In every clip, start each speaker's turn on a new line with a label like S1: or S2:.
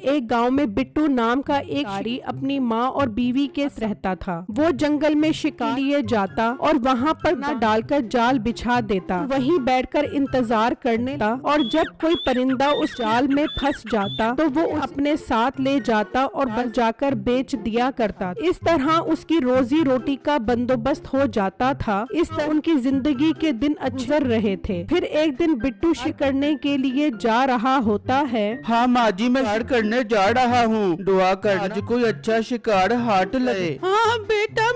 S1: एक गांव में बिट्टू नाम का एक शिकारी अपनी माँ और बीवी के साथ रहता था। वो जंगल में शिकार लिए जाता और वहाँ पर डालकर जाल बिछा देता, वहीं बैठकर इंतजार करने था और जब कोई परिंदा उस जाल में फंस जाता तो वो अपने साथ ले जाता और बच जाकर बेच दिया करता। इस तरह उसकी रोजी रोटी का बंदोबस्त हो जाता था। इस तरह उनकी जिंदगी के दिन गुजर रहे थे। फिर एक दिन बिट्टू शिकार करने के लिए जा रहा होता है।
S2: हाँ माँ जी, मैं शिकार करने जा रहा हूँ, दुआ कर आज कोई अच्छा शिकार हाथ लगे।
S3: हाँ बेटा,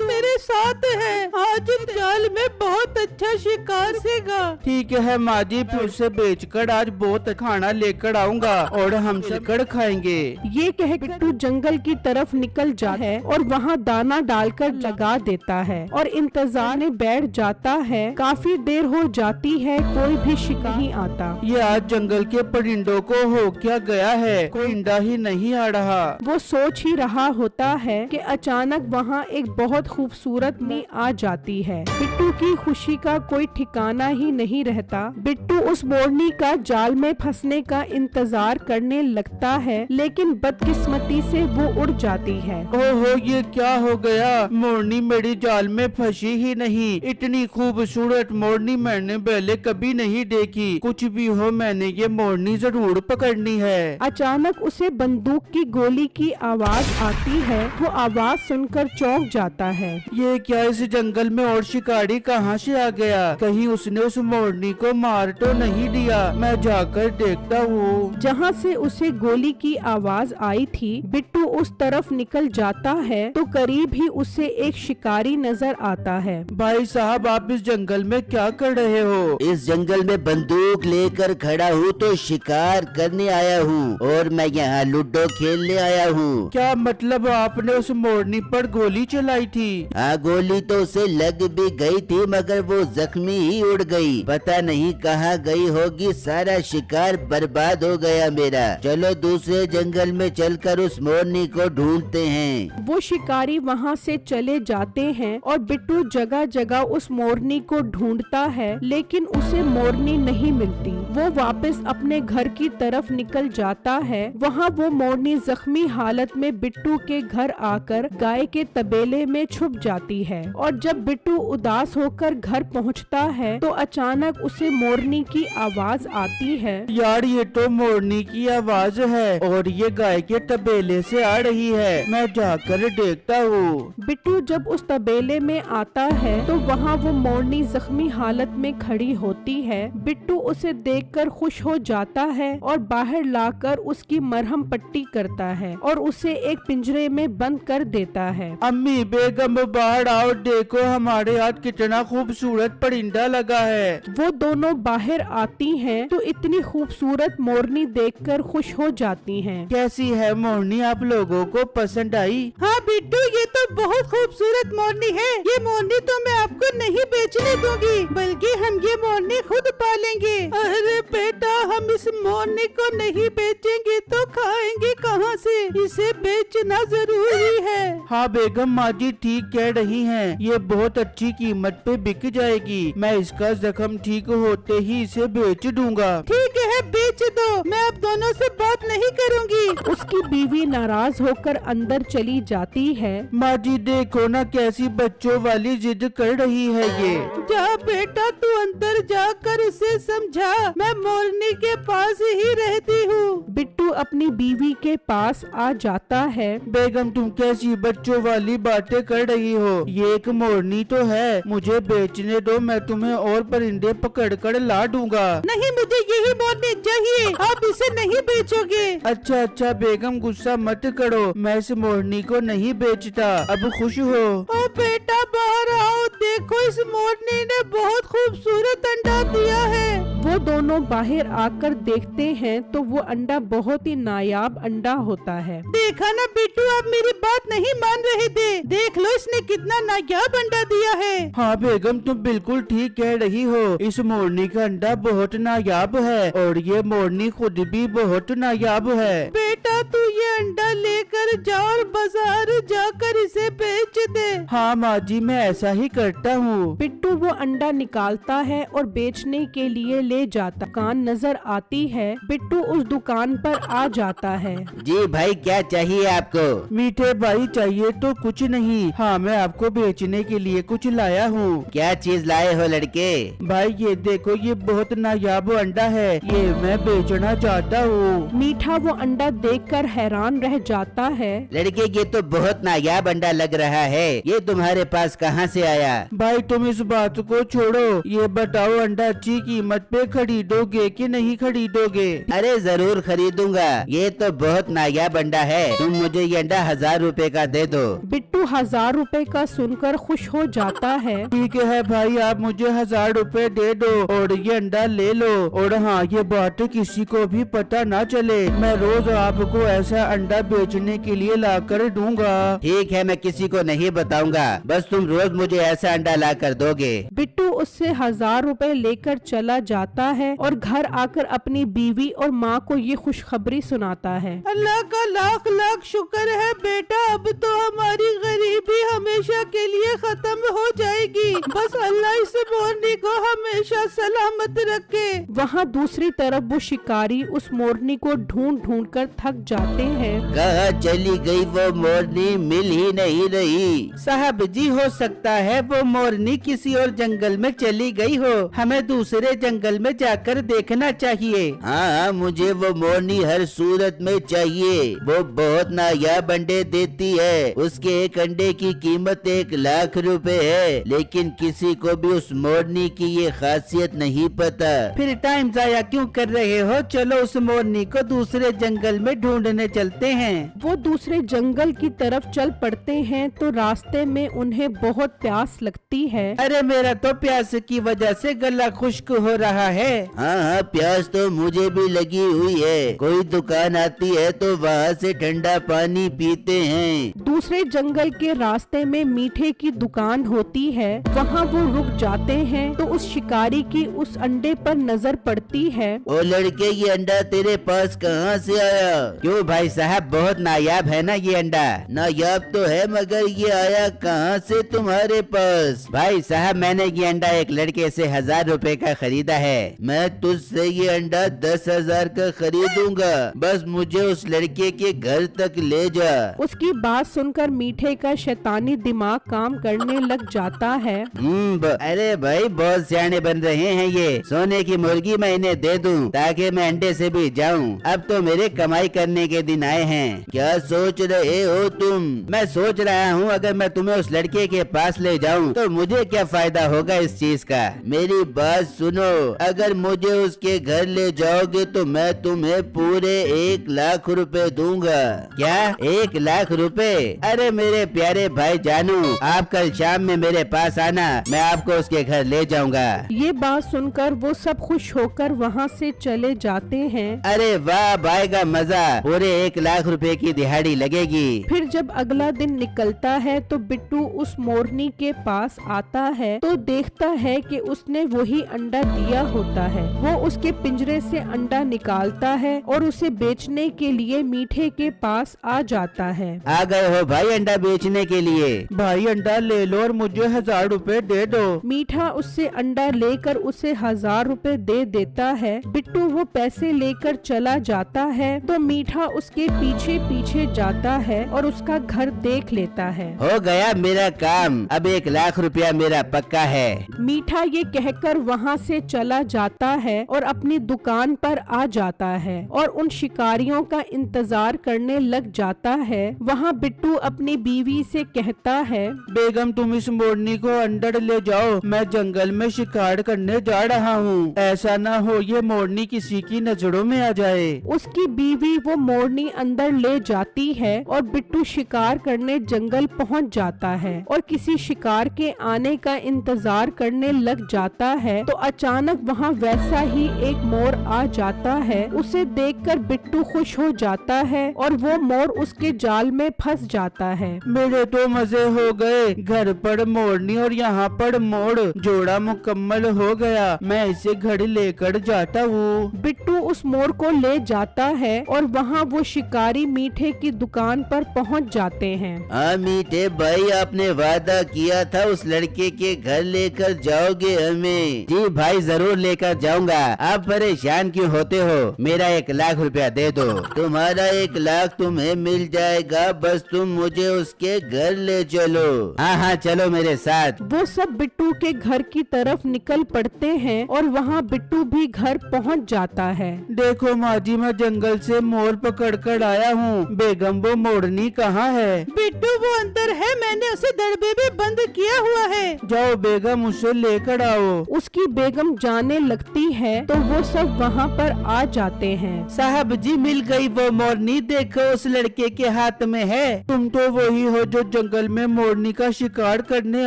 S3: मेरे साथ है, आज जाल में बहुत अच्छा शिकार सेगा।
S2: ठीक है माँ जी, फिर से बेचकर आज बहुत खाना लेकर आऊँगा और हम मिलकर खाएंगे।
S1: ये कह बिट्टू जंगल की तरफ निकल जाता है और वहाँ दाना डालकर लगा देता है और इंतजार में बैठ जाता है। काफी देर हो जाती है, कोई भी शिकार नहीं आता।
S2: ये आज जंगल के परिंदों को हो क्या गया है, कोई इंडा ही नहीं आ रहा।
S1: वो सोच ही रहा होता है कि अचानक वहाँ एक बहुत खूबसूरत में आ जाती है। बिट्टू की खुशी का कोई ठिकाना ही नहीं रहता। बिट्टू उस मोरनी का जाल में फंसने का इंतजार करने लगता है, लेकिन बदकिस्मती से वो उड़ जाती है।
S2: ओहो, ये क्या हो गया, मोरनी मेरी जाल में फंसी ही नहीं। इतनी खूबसूरत मोरनी मैंने पहले कभी नहीं देखी। कुछ भी हो, मैंने ये मोरनी जरूर पकड़नी है।
S1: अचानक उसे बंदूक की गोली की आवाज आती है। वो आवाज सुनकर चौंक जाता है।
S2: ये क्या, इस जंगल में और शिकारी कहाँ से आ गया? कहीं उसने उस मोरनी को मार तो नहीं दिया? मैं जाकर देखता हूँ।
S1: जहाँ से उसे गोली की आवाज आई थी, बिट्टू उस तरफ निकल जाता है तो करीब ही उसे एक शिकारी नजर आता है।
S2: भाई साहब, आप इस जंगल में क्या कर रहे हो?
S4: इस जंगल में बंदूक लेकर खड़ा हूँ तो शिकार करने आया हूँ और मैं यहाँ लूडो खेलने आया हूँ।
S2: क्या मतलब, आपने उस मोरनी पर गोली चलाई थी?
S4: हाँ, गोली तो उसे लग भी गई थी मगर वो जख्मी ही उड़ गई। पता नहीं कहाँ गई होगी, सारा शिकार बर्बाद हो गया मेरा। चलो दूसरे जंगल में चलकर उस मोरनी को ढूंढते हैं।
S1: वो शिकारी वहाँ से चले जाते हैं और बिट्टू जगह जगह उस मोरनी को ढूंढता है, लेकिन उसे मोरनी नहीं मिलती। वो वापस अपने घर की तरफ निकल जाता है। वहाँ वो मोरनी जख्मी हालत में बिट्टू के घर आकर गाय के तबेले में छुप जाती है और जब बिट्टू उदास होकर घर पहुँचता है तो अचानक उसे मोरनी की आवाज आती है।
S2: यार, ये तो मोरनी की आवाज है और ये गाय के तबेले से आ रही है। मैं जाकर देखता हूँ।
S1: बिट्टू जब उस तबेले में आता है तो वहाँ वो मोरनी जख्मी हालत में खड़ी होती है। बिट्टू उसे देखकर खुश हो जाता है और बाहर लाकर उसकी मरहम पट्टी करता है और उसे एक पिंजरे में बंद कर देता है।
S2: अम्मी बेगम, बाहर आओ, देखो हमारे हाथ कितना खूबसूरत परिंदा लगा है।
S1: वो दोनों बाहर आती हैं तो इतनी खूबसूरत मोरनी देखकर खुश हो जाती हैं।
S2: कैसी है मोरनी, आप लोगों को पसंद आई?
S3: हाँ बिट्टू, ये तो बहुत खूबसूरत मोरनी है। ये मोरनी तो मैं आपको नहीं बेचने दूंगी, बल्कि हम ये मोरनी खुद पालेंगे। अरे बेटा, हम इस मोरनी को नहीं बेचेंगे तो खाएंगे कहाँ से? इसे बेचना जरूरी है।
S2: हाँ बेगम, माँ जी ठीक कह रही हैं। ये बहुत अच्छी कीमत पे बिक जाएगी। मैं इसका जख्म ठीक होते ही इसे बेच दूंगा।
S3: ठीक है, बेच दो, मैं अब दोनों से बात नहीं करूँगी।
S1: उसकी बीवी नाराज होकर अंदर चली जाती है।
S2: माँ जी देखो ना, कैसी बच्चों वाली जिद कर रही है ये।
S3: जा बेटा, तू अंदर जाकर उसे समझा, मैं मोरनी के पास ही रहती हूँ।
S1: बिट्टू अपनी बीवी के पास आ जाता है।
S2: बेगम, तुम कैसी बच्चों वाली बातें कर रही हो? ये एक मोरनी तो है, मुझे बेचने दो, मैं तुम्हें और परिंदे पकड़ कर ला दूंगा।
S3: नहीं, मुझे यही मोरनी चाहिए, आप इसे नहीं बेचोगे।
S2: अच्छा अच्छा बेगम, गुस्सा मत करो, मैं इस मोरनी को नहीं बेचता। अब खुश हो?
S3: ओ बेटा, बाहर आओ, देखो इस मोरनी ने बहुत खूबसूरत अंडा दिया है।
S1: वो दोनों बाहर आकर देखते हैं तो वो अंडा बहुत ही नायाब अंडा होता है।
S3: देखा ना बिट्टू, आप मेरी बात नहीं मान रहे थे। देख लो इसने कितना नायाब अंडा दिया है।
S2: हाँ बेगम, तुम बिल्कुल ठीक कह रही हो। इस मोरनी का अंडा बहुत नायाब है और ये मोरनी खुद भी बहुत नायाब है।
S3: बेटा, तू ये अंडा लेकर जाओ और बाजार जाकर इसे बेच दे।
S2: हाँ माँ जी, मैं ऐसा ही करता हूँ।
S1: बिट्टू वो अंडा निकालता है और बेचने के लिए ले जाता। दुकान नजर आती है। बिट्टू उस दुकान पर आ जाता है।
S4: जी भाई, क्या चाहिए आपको?
S2: मीठे भाई, चाहिए तो कुछ नहीं। हाँ, मैं आपको बेचने के लिए कुछ लाया हूँ।
S4: क्या चीज लाए हो लड़के?
S2: भाई ये देखो, ये बहुत नायाब अंडा है, ये मैं बेचना चाहता हूँ।
S1: मीठा वो अंडा देखकर हैरान रह जाता है।
S4: लड़के, ये तो बहुत नायाब अंडा लग रहा है, ये तुम्हारे पास कहाँ से आया?
S2: भाई तुम इस बात को छोड़ो, ये बताओ अंडा अच्छी कीमत पे खरीदोगे कि नहीं खरीदोगे?
S4: अरे जरूर खरीदूंगा, ये तो बहुत नायाब अंडा है। तुम मुझे ये अंडा 1000 रुपए का दे दो।
S1: बिट्टू 1000 रुपए का सुनकर खुश हो जाता है।
S2: ठीक है भाई, आप मुझे 1000 रुपए दे दो और ये अंडा ले लो। और हाँ, ये बात किसी को भी पता ना चले, मैं रोज आपको ऐसा अंडा बेचने के लिए ला कर दूंगा।
S4: ठीक है, मैं किसी को नहीं बताऊंगा, बस तुम रोज मुझे ऐसा अंडा ला कर दोगे।
S1: बिट्टू उससे 1000 रुपए लेकर चला जाता है और घर आकर अपनी बीवी और माँ को ये खुशखबरी सुनाता है।
S3: अल्लाह का लाख लाख शुक्र है बेटा, अब तो हमारी गरीबी हमेशा के लिए खत्म हो जाएगी। बस अल्लाह इस मोरनी को हमेशा सलामत रखे।
S1: वहाँ दूसरी तरफ वो शिकारी उस मोरनी को ढूंढ ढूंढ कर थक जाते हैं।
S4: कहाँ चली गई वो मोरनी, मिल ही नहीं रही।
S2: साहब जी, हो सकता है वो मोरनी किसी और जंगल में चली गई हो, हमें दूसरे जंगल में जाकर देखना चाहिए।
S4: हाँ, मुझे वो मोरनी हर सूरत में चाहिए। वो बहुत नायाब अंडे देती है, उसके एक अंडे की कीमत 1 लाख रुपए है, लेकिन किसी को भी उस मोरनी की ये खासियत नहीं पता।
S2: फिर टाइम जाया क्यों कर रहे हो? चलो उस मोरनी को दूसरे जंगल में ढूंढने चलते हैं।
S1: वो दूसरे जंगल की तरफ चल पड़ते हैं तो रास्ते में उन्हें बहुत प्यास लगती है।
S2: अरे मेरा तो प्यास की वजह से गला खुश्क हो रहा है।
S4: हाँ हाँ, प्यास तो मुझे भी लगी हुई है। कोई दुकान आती है तो वहाँ से ठंडा पानी पीते हैं।
S1: दूसरे जंगल के रास्ते में मीठे की दुकान होती है। वहाँ वो रुक जाते हैं तो उस शिकारी की उस अंडे पर नजर पड़ती है।
S4: ओ लड़के, ये अंडा तेरे पास कहाँ से आया? क्यों भाई साहब, बहुत नायाब है ना ये अंडा? नायाब तो है, मगर ये आया कहाँ से तुम्हारे पास? भाई साहब, मैंने ये अंडा एक लड़के से 1000 रुपए का खरीदा है। मैं तुझसे ये अंडा 10,000 का खरीदूंगा, बस मुझे उस लड़के के घर तक ले जा।
S1: उसकी बात सुनकर मीठे का शैतानी दिमाग काम करने लग जाता है।
S4: अरे भाई, बहुत सियाने बन रहे हैं ये। सोने की मुर्गी मैं इन्हें दे दूं ताकि मैं अंडे से भी जाऊं। अब तो मेरे कमाई करने के दिन आए हैं। क्या सोच रहे हो तुम? मैं सोच रहा हूँ अगर मैं तुम्हें उस लड़के के पास ले जाऊं तो मुझे क्या फायदा होगा इस चीज का? मेरी बात सुनो, अगर मुझे उसके घर ले जाओगे तो मैं तुम्हें पूरे 1 लाख रुपए दूंगा। क्या 1 लाख रुपए? अरे मेरे प्यारे भाई जानू, आप कल शाम में मेरे पास आना, मैं आपको उसके घर ले जाऊंगा।
S1: ये बात सुनकर वो सब खुश होकर वहाँ से चले जाते हैं।
S4: अरे वाह भाई का मजा, पूरे 1 लाख रुपए की दिहाड़ी लगेगी।
S1: फिर जब अगला दिन निकलता है तो बिट्टू उस मोरनी के पास आता है तो देखता है कि उसने वही अंडा दिया होता है। वो उसके पिंजरे से अंडा निकालता है और उसे बेचने के लिए मीठे के पास आ जाता है।
S4: आ गए हो भाई अंडा बेचने के लिए?
S2: भाई अंडा ले लो और मुझे 1000 रुपए दे दो।
S1: मीठा उससे अंडा लेकर उसे 1000 रुपए दे देता है। बिट्टू वो पैसे लेकर चला जाता है तो मीठा उसके पीछे पीछे जाता है और उसका घर देख लेता है।
S4: हो गया मेरा काम, अब 1 लाख रुपया मेरा पक्का है।
S1: मीठा ये कहकर वहाँ से चला जाता है और अपनी दुकान पर आ जाता है और उन शिकारियों का इंतजार करने लग जाता है। वहाँ बिट्टू अपनी बीवी से कहता है,
S2: बेगम तुम इस मोरनी को अंदर ले जाओ, मैं जंगल में शिकार करने जा रहा हूँ। ऐसा ना हो ये मोरनी किसी की नजरों में आ जाए।
S1: उसकी बीवी वो मोरनी अंदर ले जाती है और बिट्टू शिकार करने जंगल पहुंच जाता है और किसी शिकार के आने का इंतजार करने लग जाता है तो अचानक वहाँ वैसा ही एक मोर आ जाता है। उसे देखकर बिट्टू खुश हो जाता है और वो मोर उसके जाल में फंस जाता है।
S2: मेरे तो मजे हो गए, घर पर मोरनी और यहाँ पर मोर, जोड़ा मुकम्मल हो गया। मैं इसे घर लेकर जाता हूँ।
S1: बिट्टू उस मोर को ले जाता है और वहाँ वो शिकारी मीठे की दुकान पर पहुंच जाते हैं।
S4: हाँ मीठे भाई, आपने वादा किया था उस लड़के के घर लेकर जाओगे हमें। जी भाई, जरूर लेकर जाऊंगा। आप परेशान क्यों होते हो? मेरा 1 लाख रुपया दे दो। तुम्हारा 1 लाख तुम्हें मिल जाएगा, बस तुम मुझे उसके घर ले चलो। हाँ हाँ, चलो मेरे साथ।
S1: वो सब बिट्टू के घर की तरफ निकल पड़ते हैं और वहाँ बिट्टू भी घर पहुँच जाता है।
S2: देखो माँ जी, मैं जंगल से मोर पकड़ कर आया हूँ। बेगम वो मोरनी कहाँ है?
S3: बिट्टू वो अंदर है, मैंने उसे दड़बे में बंद किया हुआ है।
S2: जाओ बेगम, उसे लेकर आओ।
S1: उसकी बेगम जाने लगती है तो वो सब वहाँ पर आ जाते हैं।
S2: साहब जी, मिल गई वो मोरनी। देखो उस लड़के के हाथ में है। तुम तो वही हो जो जंगल में मोरनी का शिकार करने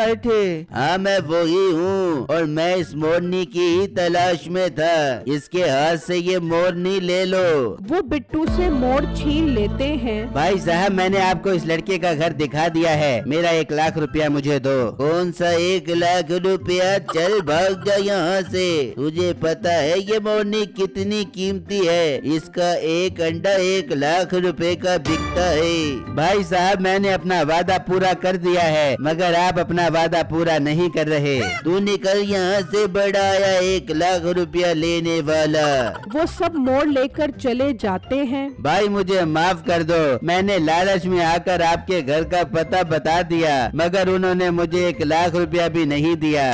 S2: आए थे।
S4: हाँ मैं वही हूँ, और मैं इस मोरनी की ही तलाश में था। इसके हाथ से ये मोरनी ले लो।
S1: वो बिट्टू से मोर छीन लेते हैं।
S4: भाई साहब, मैंने आपको इस लड़के का घर दिखा दिया है। मेरा 1 लाख रुपया मुझे दो। कौन सा 1 लाख रुपया? चल भाग जा यहाँ से। तुझे पता है ये मोरनी कितनी कीमती है? इसका एक अंडा 1 लाख रुपए का बिकता है। भाई साहब, मैंने अपना वादा पूरा कर दिया है, मगर आप अपना वादा पूरा नहीं कर रहे। तू निकल यहाँ से, बड़ा आया 1 लाख रुपया लेने वाला।
S1: वो सब मोर लेकर चले जाते हैं।
S4: भाई मुझे माफ कर दो, मैंने लालच में आकर आपके घर का पता बता दिया, मगर उन्होंने मुझे 1 लाख रुपया भी नहीं दिया।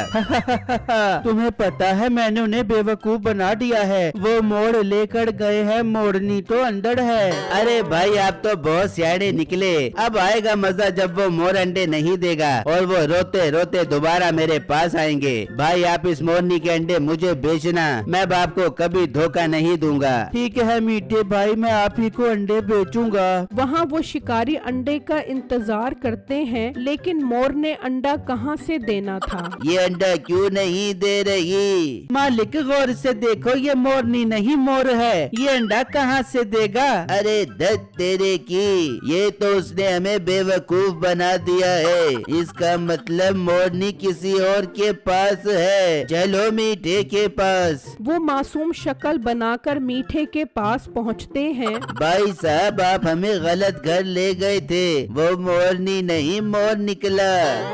S2: तुम्हें पता है मैंने उन्हें बेवकूफ बना दिया है। वो मोर लेकर गए हैं, मोरनी तो अंदर है।
S4: अरे भाई, आप तो बहुत सियाने निकले। अब आएगा मजा जब वो मोर अंडे नहीं देगा और वो रोते रोते दोबारा मेरे पास आएंगे। भाई आप इस मोरनी के अंडे मुझे बेचना, मैं अब आपको कभी धोखा नहीं दूंगा।
S2: ठीक है मीठे भाई, मैं आप ही को अंडे बेचूंगा।
S1: वहाँ वो शिकारी अंडे का इंतजार करते हैं, लेकिन मोर ने अंडा कहाँ से देना था।
S4: ये अंडा क्यों नहीं दे रही?
S2: मालिक गौर से देखो, ये मोरनी नहीं मोर है। ये अंडा कहाँ से देगा?
S4: अरे दत्त तेरे की, ये तो उसने हमें बेवकूफ बना दिया है। इसका मतलब मोरनी किसी और के पास है। चलो मीठे के पास।
S1: वो मासूम शक्ल बनाकर मीठे के पास पहुँचते हैं।
S4: भाई साहब, आप हमें गलत घर ले गए थे। वो मोरनी नहीं, मोर निकला।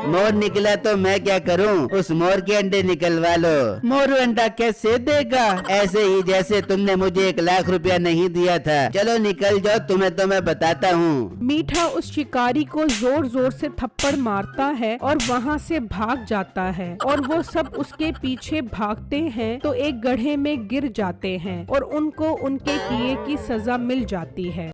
S4: मोर निकला तो मैं क्या करूं? उस मोर के अंडे निकलवा लो।
S2: मोर अंडा कैसे देगा?
S4: ऐसे ही जैसे तुमने मुझे 1 लाख रुपया नहीं दिया था। चलो निकल जाओ, तुम्हें तो मैं बताता हूँ।
S1: मीठा उस शिकारी को जोर जोर से थप्पड़ मारता है और वहाँ से भाग जाता है, और वो सब उसके पीछे भागते हैं तो एक गड्ढे में गिर जाते हैं और उनको उनके किए की सजा मिल जाती है।